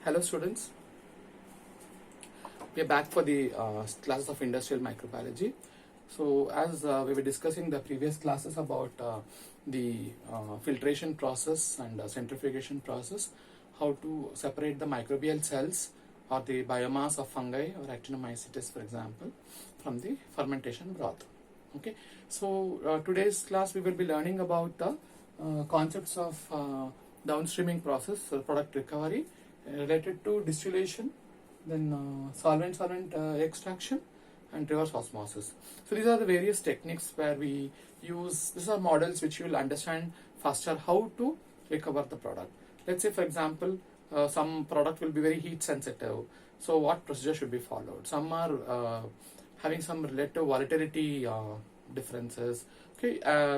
Hello students, we are back for the classes of industrial microbiology. So as we were discussing the previous classes about the filtration process and centrifugation process, how to separate the microbial cells or the biomass of fungi or actinomycetes, for example, from the fermentation broth. Okay, so today's class we will be learning about the concepts of downstreaming process, product recovery related to distillation, then solvent extraction and reverse osmosis. So these are the various techniques where we use, these are models which you will understand faster how to recover the product. Let's say for example, some product will be very heat sensitive. So what procedure should be followed? Some are having some relative volatility differences. Okay,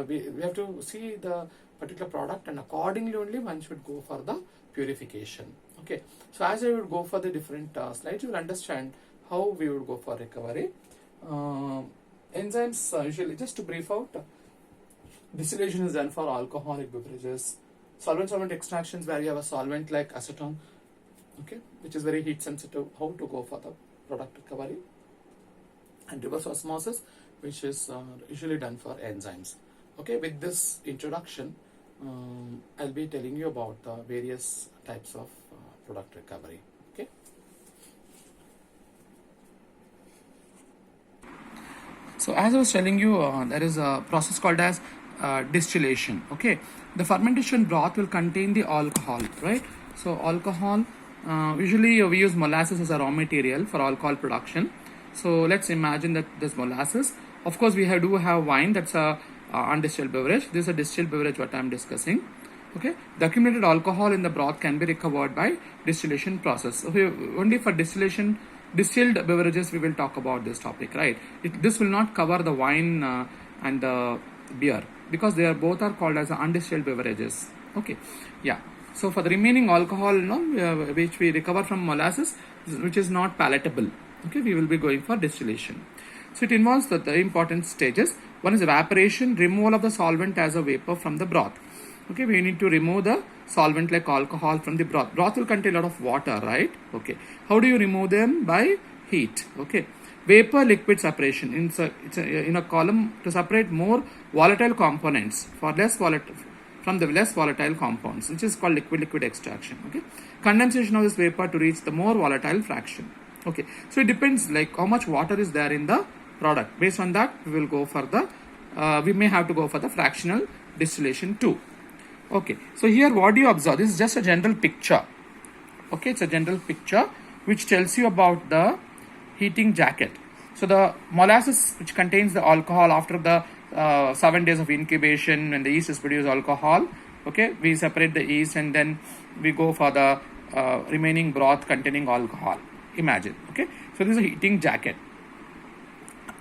we have to see the particular product and accordingly only one should go for the purification. Okay, so as I would go for the different slides, you will understand how we would go for recovery. Enzymes usually, just to brief out, distillation is done for alcoholic beverages, solvent extractions where you have a solvent like acetone, okay, which is very heat sensitive, how to go for the product recovery, and reverse osmosis, which is usually done for enzymes. Okay, with this introduction, I'll be telling you about the various types of product recovery. Okay. So as I was telling you, there is a process called as distillation. Okay, the fermentation broth will contain the alcohol, right? So alcohol, usually we use molasses as a raw material for alcohol production. So let's imagine that this molasses. Of course, we do have wine. That's a undistilled beverage. This is a distilled beverage what I am discussing. Okay, the accumulated alcohol in the broth can be recovered by distillation process. Okay, only for distilled beverages we will talk about this topic, right? This will not cover the wine and the beer because they are both are called as undistilled beverages. Okay, yeah. So for the remaining alcohol, which we recover from molasses, which is not palatable, okay, we will be going for distillation. So it involves the important stages. One is evaporation, removal of the solvent as a vapor from the broth. Okay, we need to remove the solvent like alcohol from the broth. Broth will contain a lot of water, right? Okay, how do you remove them? By heat. Okay, vapor liquid separation. In a column to separate more volatile components for less volatile from the less volatile compounds, which is called liquid extraction. Okay, condensation of this vapor to reach the more volatile fraction. Okay, so it depends like how much water is there in the product. Based on that, we will go for the we may have to go for the fractional distillation too. Okay, so here what do you observe? This is just a general picture. Okay, it's a general picture which tells you about the heating jacket. So the molasses which contains the alcohol after the 7 days of incubation, when the yeast is produced alcohol, okay, we separate the yeast and then we go for the remaining broth containing alcohol. Imagine, okay, so this is a heating jacket.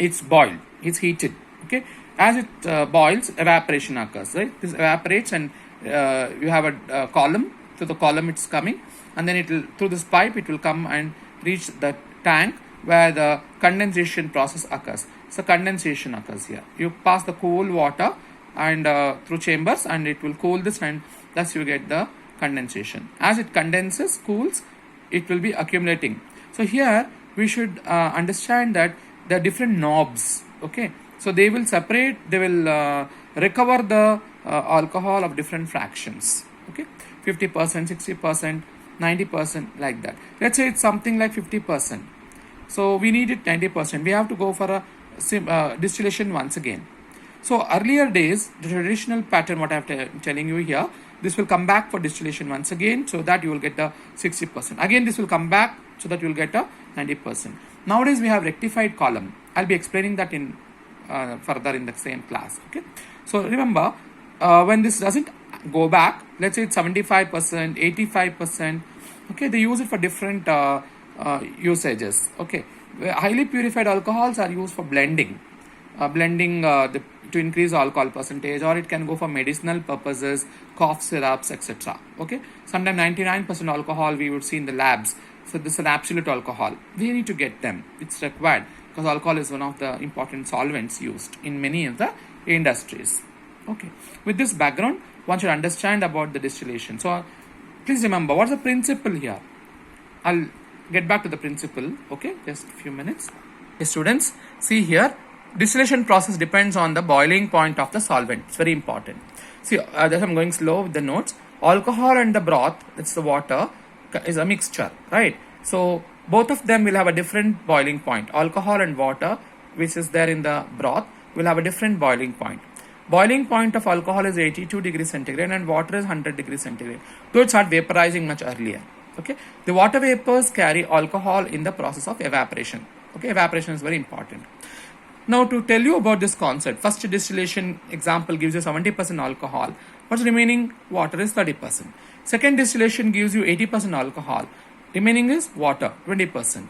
It's boiled, it's heated. Okay, as it boils, evaporation occurs, right? This evaporates and you have a column. Through the column it's coming, and then it will, through this pipe it will come and reach the tank where the condensation process occurs. So condensation occurs here. You pass the cool water and through chambers and it will cool this, and thus you get the condensation. As it condenses, cools, it will be accumulating. So here we should understand that there are different knobs. Okay, so they will separate, they will recover the alcohol of different fractions. Okay, 50%, 60%, 90%, like that. Let's say it's something like 50%. So we need it 90%. We have to go for a distillation once again. So earlier days, the traditional pattern, what I'm telling you here, this will come back for distillation once again, so that you will get a 60%. Again, this will come back so that you will get a 90%. Nowadays, we have rectified column. I'll be explaining that in further in the same class. Okay. So remember, when this doesn't go back, let's say it's 75%, 85%. Okay, they use it for different usages. Okay, highly purified alcohols are used for blending, to increase alcohol percentage, or it can go for medicinal purposes, cough syrups, etc. Okay, sometimes 99% alcohol we would see in the labs. So this is an absolute alcohol. We need to get them. It's required because alcohol is one of the important solvents used in many of the industries. Okay, with this background, one should understand about the distillation. So please remember, what's the principle here? I'll get back to the principle. Okay, just a few minutes. Okay, students, see here, distillation process depends on the boiling point of the solvent. It's very important. See, as I'm going slow with the notes, alcohol and the broth, that's the water, is a mixture, right? So both of them will have a different boiling point. Alcohol and water, which is there in the broth, will have a different boiling point. Boiling point of alcohol is 82 degrees centigrade and water is 100 degrees centigrade. Though it start vaporizing much earlier. Okay, the water vapors carry alcohol in the process of evaporation. Okay, evaporation is very important. Now to tell you about this concept, first distillation example gives you 70% alcohol. What's remaining? Water is 30%. Second distillation gives you 80% alcohol. Remaining is water, 20%.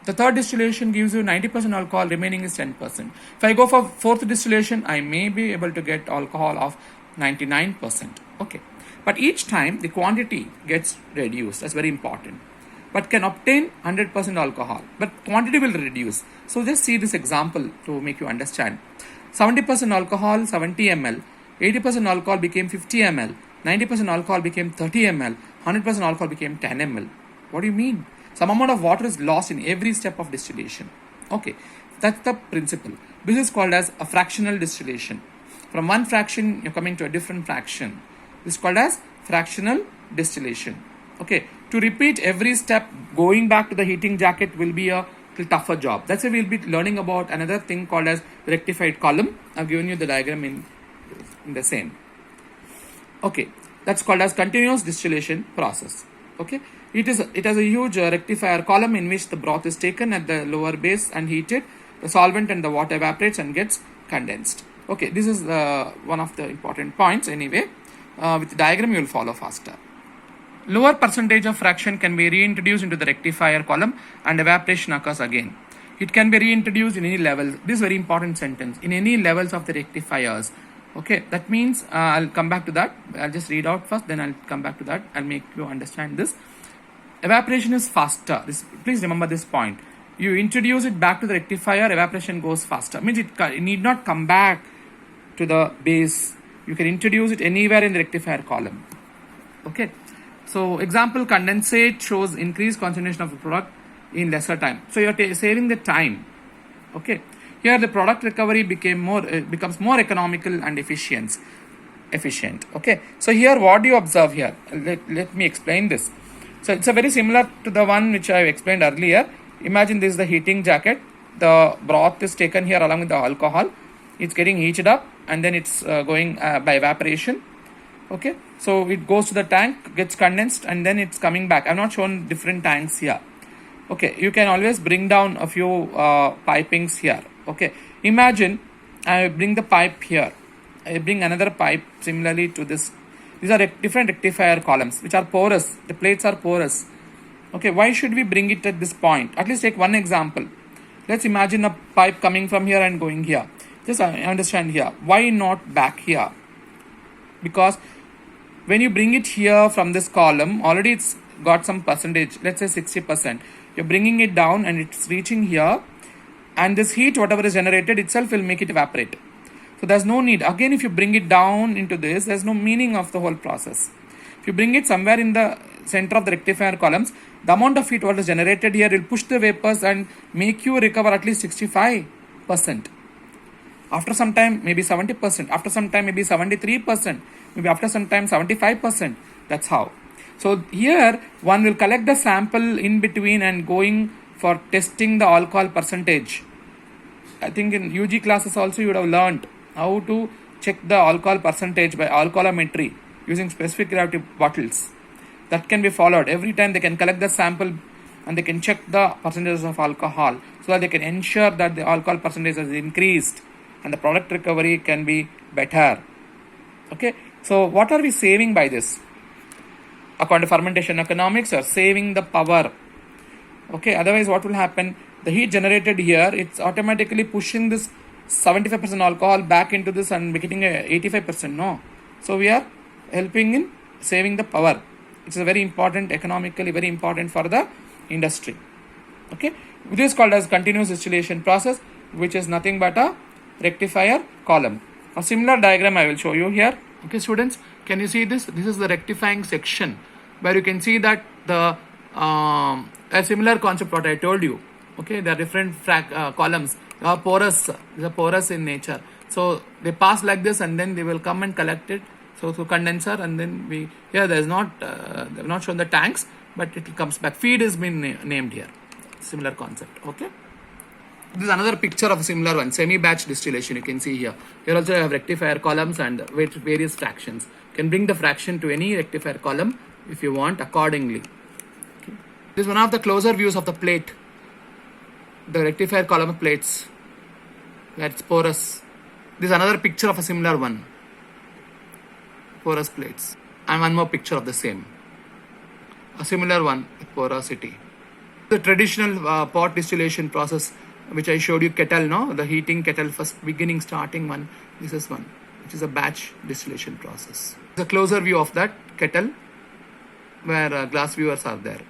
The third distillation gives you 90% alcohol, remaining is 10%. If I go for fourth distillation, I may be able to get alcohol of 99%. Okay. But each time the quantity gets reduced. That's very important. But can obtain 100% alcohol. But quantity will reduce. So just see this example to make you understand. 70% alcohol, 70 ml. 80% alcohol became 50 ml. 90% alcohol became 30 ml. 100% alcohol became 10 ml. What do you mean? Some amount of water is lost in every step of distillation. Okay, that's the principle. This is called as a fractional distillation. From one fraction, you're coming to a different fraction. This is called as fractional distillation. Okay, to repeat every step, going back to the heating jacket will be a little tougher job. That's why we'll be learning about another thing called as rectified column. I've given you the diagram in the same. Okay, that's called as continuous distillation process. Okay, it has a huge rectifier column in which the broth is taken at the lower base and heated. The solvent and the water evaporates and gets condensed. Okay, this is one of the important points anyway. With the diagram you will follow faster. Lower percentage of fraction can be reintroduced into the rectifier column and evaporation occurs again. It can be reintroduced in any level. This is very important sentence. In any levels of the rectifiers. Okay, that means I'll come back to that. I'll just read out first, then I'll come back to that. I'll make you understand this. Evaporation is faster. Please remember this point. You introduce it back to the rectifier, evaporation goes faster. Means it need not come back to the base. You can introduce it anywhere in the rectifier column. Okay. So example, condensate shows increased concentration of the product in lesser time. So you're saving the time. Okay. Here the product recovery becomes more economical and efficient. Okay. So here what do you observe here? Let me explain this. So it's a very similar to the one which I explained earlier. Imagine this is the heating jacket. The broth is taken here along with the alcohol. It's getting heated up and then it's going by evaporation. Okay. So it goes to the tank, gets condensed and then it's coming back. I've not shown different tanks here. Okay. You can always bring down a few pipings here. Okay. Imagine I bring the pipe here. I bring another pipe similarly to this. These are different rectifier columns which are porous. The plates are porous. Okay, why should we bring it at this point? At least take one example. Let's imagine a pipe coming from here and going here. Just understand here. Why not back here? Because when you bring it here from this column, already it's got some percentage. Let's say 60%. You're bringing it down and it's reaching here. And this heat, whatever is generated itself will make it evaporate. So there's no need. Again, if you bring it down into this, there's no meaning of the whole process. If you bring it somewhere in the center of the rectifier columns, the amount of heat what is generated here will push the vapors and make you recover at least 65%. After some time, maybe 70%. After some time, maybe 73%. Maybe after some time, 75%. That's how. So here, one will collect the sample in between and going for testing the alcohol percentage. I think in UG classes also you would have learned how to check the alcohol percentage by alcoholometry using specific gravity bottles. That can be followed. Every time they can collect the sample and they can check the percentages of alcohol so that they can ensure that the alcohol percentage has increased and the product recovery can be better. Okay. So what are we saving by this? According to fermentation economics, are saving the power. Okay. Otherwise what will happen? The heat generated here, it's automatically pushing this 75% alcohol back into this and getting a 85%. No. So we are helping in saving the power. It's a very important, economically very important for the industry. Okay. This is called as continuous distillation process, which is nothing but a rectifier column. A similar diagram I will show you here. Okay, students, can you see this? This is the rectifying section where you can see that the a similar concept what I told you. Okay, there are different columns. They are porous. They are porous in nature. So they pass like this, and then they will come and collect it. So through condenser, and then we here there is not they have not shown the tanks, but it comes back. Feed is been named here. Similar concept. Okay. This is another picture of a similar one, semi-batch distillation. You can see here. Here also you have rectifier columns and various fractions. You can bring the fraction to any rectifier column if you want accordingly. Okay. This is one of the closer views of the plate. The rectifier column plates. Where it's porous. This is another picture of a similar one. Porous plates. And one more picture of the same. A similar one with porosity. The traditional pot distillation process which I showed you, kettle, no? The heating kettle, first beginning, starting one. This is one, which is a batch distillation process. The closer view of that kettle where glass viewers are there.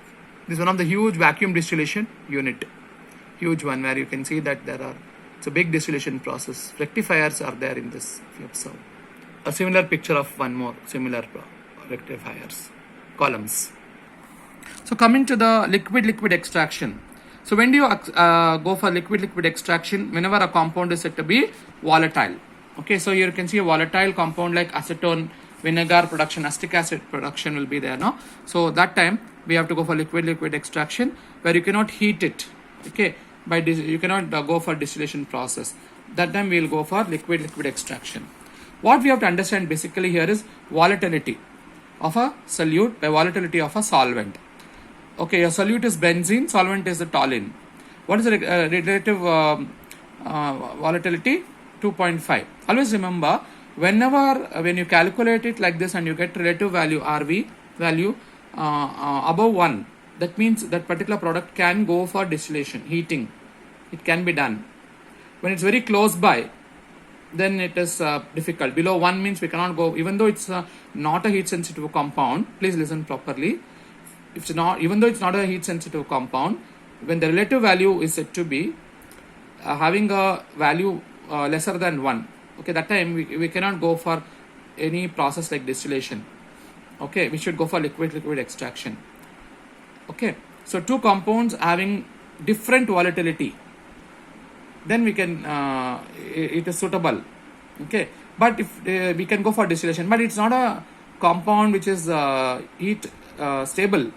This is one of the huge vacuum distillation unit. Huge one where you can see that it's a big distillation process. Rectifiers are there in this, if you observe. A similar picture of one more similar rectifiers, columns. So coming to the liquid extraction. So when do you go for liquid extraction? Whenever a compound is said to be volatile. Okay, so here you can see a volatile compound like acetone, vinegar production, acetic acid production will be there, no? So that time we have to go for liquid extraction where you cannot heat it. Okay, you cannot go for distillation process. That time we will go for liquid extraction. What we have to understand basically here is volatility of a solute by volatility of a solvent. Okay, a solute is benzene, solvent is the toluene. What is the relative volatility? 2.5. Always remember, when you calculate it like this and you get relative value RV value above 1, that means that particular product can go for distillation, heating. It can be done. When it's very close by, then it is difficult. Below 1 means we cannot go, even though it's not a heat sensitive compound. Please listen properly. Even though it's not a heat sensitive compound, when the relative value is said to be having a value lesser than 1, okay, that time we cannot go for any process like distillation. Okay, we should go for liquid extraction. Okay, so two compounds having different volatility, then we can it is suitable. Okay, but if we can go for distillation, but it's not a compound which is heat stable.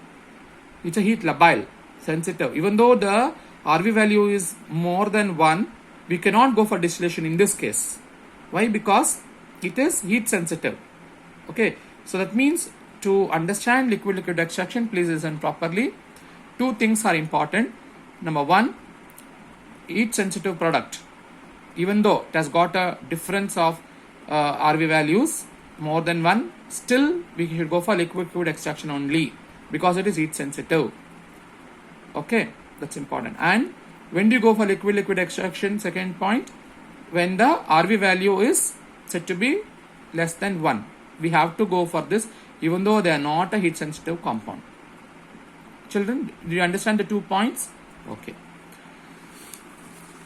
It's a heat labile, sensitive. Even though the RV value is more than 1, we cannot go for distillation in this case. Why? Because it is heat sensitive. Okay, so that means to understand liquid extraction, please listen properly. Two things are important. Number one, heat sensitive product, even though it has got a difference of RV values more than 1, still we should go for liquid extraction only because it is heat sensitive. Okay, that's important. And when do you go for liquid extraction? Second point, when the RV value is said to be less than 1, we have to go for this even though they are not a heat sensitive compound. Children, do you understand the 2 points? Okay,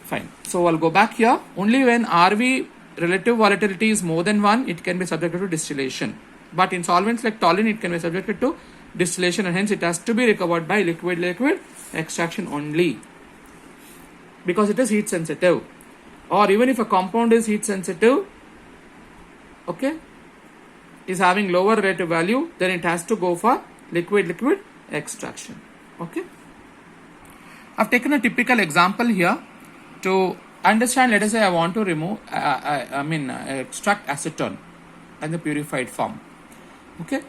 fine. So I'll go back here. Only when RV relative volatility is more than 1, it can be subjected to distillation. But in solvents like toluene, it can be subjected to distillation, and hence it has to be recovered by liquid extraction only because it is heat sensitive. Or even if a compound is heat sensitive, okay, is having lower relative value, then it has to go for liquid extraction. Okay, I've taken a typical example here to understand. Let us say I want to remove extract acetone in the purified form. Okay,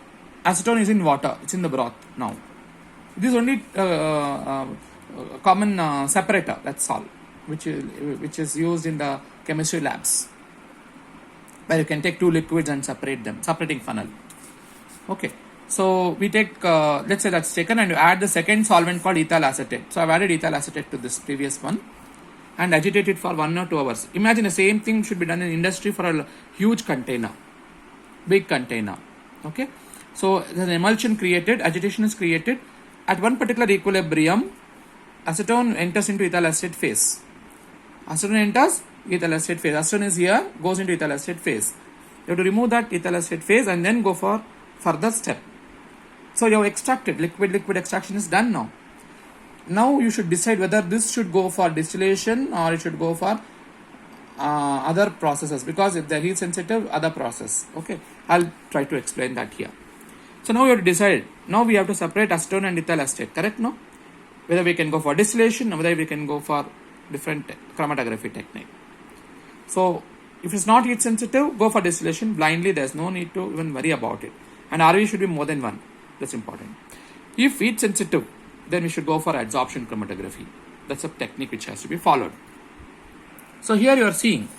acetone is in water, it's in the broth now. This is only common separator, that's all, which is used in the chemistry labs, where you can take two liquids and separate them, separating funnel. Okay, so we take let's say that's taken, and you add the second solvent called ethyl acetate. So I've added ethyl acetate to this previous one and agitate it for 1 or 2 hours. Imagine the same thing should be done in industry for a huge container, big container. Okay, so there's an emulsion created, agitation is created. At one particular equilibrium, acetone enters into ethyl acetate phase. Acetone enters ethyl acetate phase. Acetone is here, goes into ethyl acetate phase. You have to remove that ethyl acetate phase and then go for further step. So you have extracted, liquid extraction is done now. Now you should decide whether this should go for distillation or it should go for other processes, because if they're heat sensitive, other process. Okay, I'll try to explain that here. So now you have to decide. Now we have to separate acetone and ethyl acetate, correct? No, whether we can go for distillation or whether we can go for different chromatography technique. So if it's not heat sensitive, go for distillation blindly. There's no need to even worry about it. And RV should be more than one. That's important. If heat sensitive, then we should go for adsorption chromatography. That's a technique which has to be followed. So here you are seeing,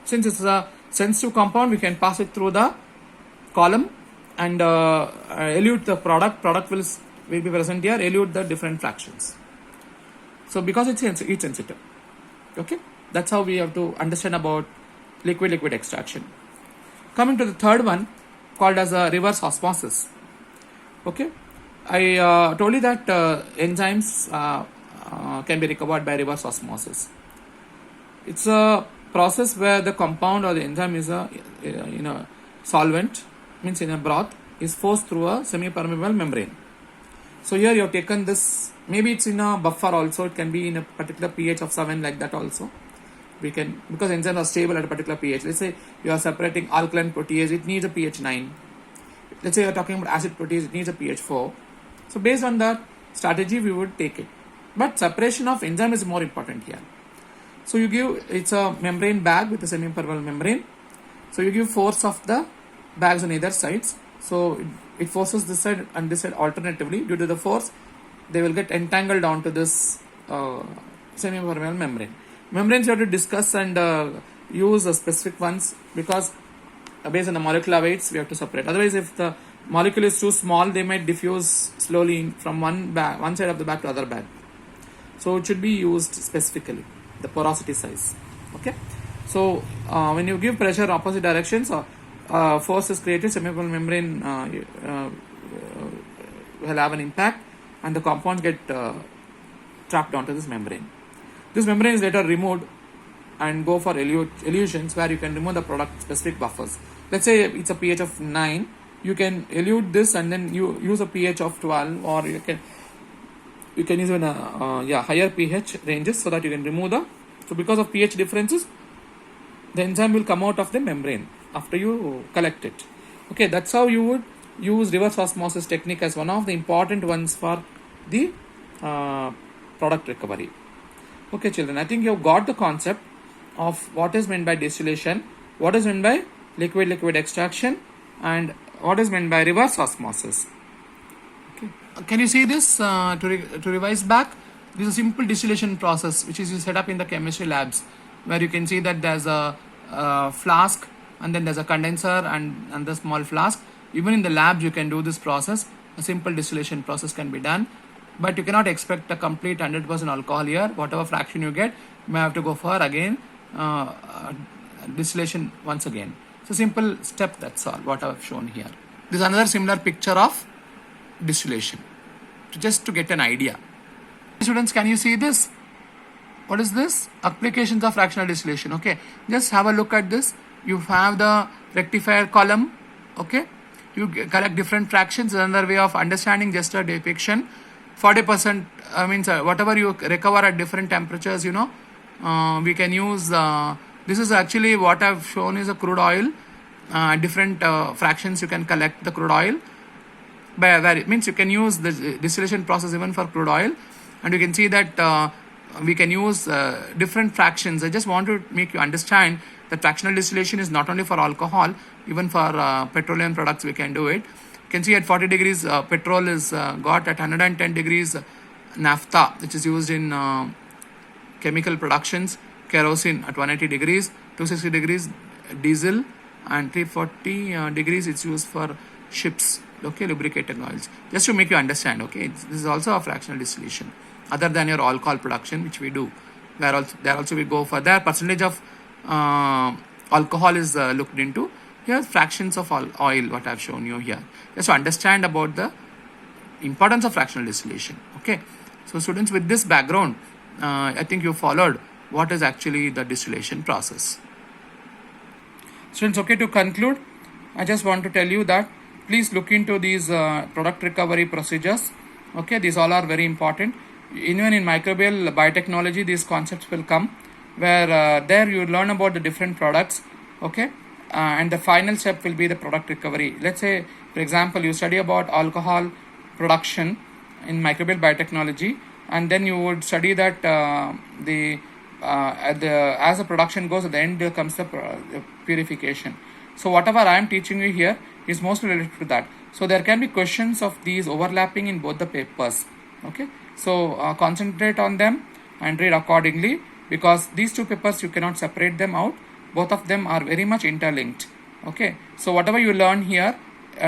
since it's a sensitive compound, we can pass it through the column and elute the product. Product will be present here, elute the different fractions. So because it's heat sensitive. Okay, that's how we have to understand about liquid extraction. Coming to the third one, called as a reverse osmosis. Okay, I told you that enzymes can be recovered by reverse osmosis. It's a process where the compound or the enzyme is in a solvent, means in a broth, is forced through a semi-permeable membrane. So here you have taken this, maybe it's in a buffer also, it can be in a particular pH of 7, like that also. We can, because enzymes are stable at a particular pH. Let's say you are separating alkaline protease, it needs a pH 9. Let's say you are talking about acid protease, it needs a pH 4. So based on that strategy, we would take it. But separation of enzyme is more important here. So you give, it's a membrane bag with a semi-permeable membrane. So you give force of the bags on either sides. So it forces this side and this side alternatively. Due to the force, they will get entangled onto this semi-permeable membrane. Membranes you have to discuss and use specific ones, because based on the molecular weights we have to separate. Otherwise, if the molecule is too small, they might diffuse slowly from one side of the bag to other bag. So it should be used specifically, the porosity size. Okay, so when you give pressure opposite directions, force is created, semi-permeable membrane will have an impact, and the compounds get trapped onto this membrane. This membrane is later removed and go for elutions, where you can remove the product specific buffers. Let's say it's a pH of 9, you can elute this and then you use a pH of 12, or you can use even higher pH ranges, so that you can remove the. So because of pH differences, the enzyme will come out of the membrane after you collect it. Okay, that's how you would use reverse osmosis technique as one of the important ones for the product recovery. Okay, children, I think you have got the concept of what is meant by distillation, what is meant by liquid extraction, and what is meant by reverse osmosis. Okay, can you see this? To revise back, this is a simple distillation process which is set up in the chemistry labs, where you can see that there's a flask, and then there's a condenser and the small flask. Even in the labs you can do this process. A simple distillation process can be done, but you cannot expect a complete 100% alcohol here. Whatever fraction you get, you may have to go for again distillation once again. So simple step, that's all what I've shown here. This is another similar picture of distillation, just to get an idea. Students, can you see this? What is this? Applications of fractional distillation. Okay, just have a look at this. You have the rectifier column. Okay, you collect different fractions. Another way of understanding, just a depiction. 40% means whatever you recover at different temperatures, we can use this is actually what I've shown is a crude oil. Different fractions you can collect the crude oil by it means you can use the distillation process even for crude oil, and you can see that we can use different fractions. I just want to make you understand that fractional distillation is not only for alcohol, even for petroleum products we can do it. You can see at 40 degrees petrol is got, at 110 degrees naphtha, which is used in chemical productions, kerosene at 180 degrees, 260 degrees diesel, and 340 degrees it's used for ships, okay, lubricating oils. Just to make you understand, okay, this is also a fractional distillation, other than your alcohol production, which we do. There also we go for, their percentage of alcohol is looked into. Here fractions of oil, what I've shown you here, just to understand about the importance of fractional distillation. Okay, so students, with this background, I think you followed what is actually the distillation process. Students, okay, to conclude, I just want to tell you that please look into these product recovery procedures. Okay, these all are very important. Even in microbial biotechnology, these concepts will come, where there you learn about the different products. Okay, and the final step will be the product recovery. Let's say, for example, you study about alcohol production in microbial biotechnology, and then you would study that as the production goes, at the end there comes the purification. So whatever I am teaching you here is mostly related to that. So there can be questions of these overlapping in both the papers. Okay, so concentrate on them and read accordingly, because these two papers you cannot separate them out. Both of them are very much interlinked. Okay, so whatever you learn here,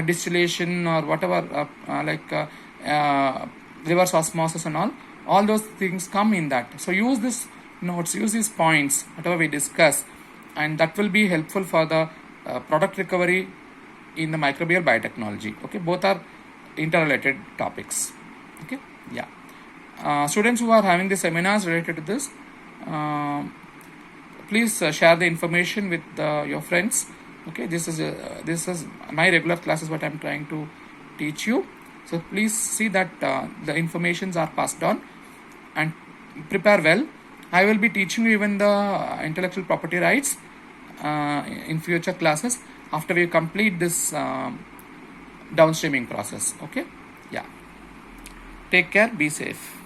distillation or whatever, reverse osmosis and all those things come in that. So use this notes, use these points, whatever we discuss, and that will be helpful for the product recovery in the microbial biotechnology. Okay, both are interrelated topics. Okay, yeah. Students who are having the seminars related to this, please share the information with your friends. Okay, this is my regular classes, what I'm trying to teach you. So please see that the informations are passed on and prepare well. I will be teaching you even the intellectual property rights in future classes after we complete this downstreaming process. Okay, yeah. Take care, be safe.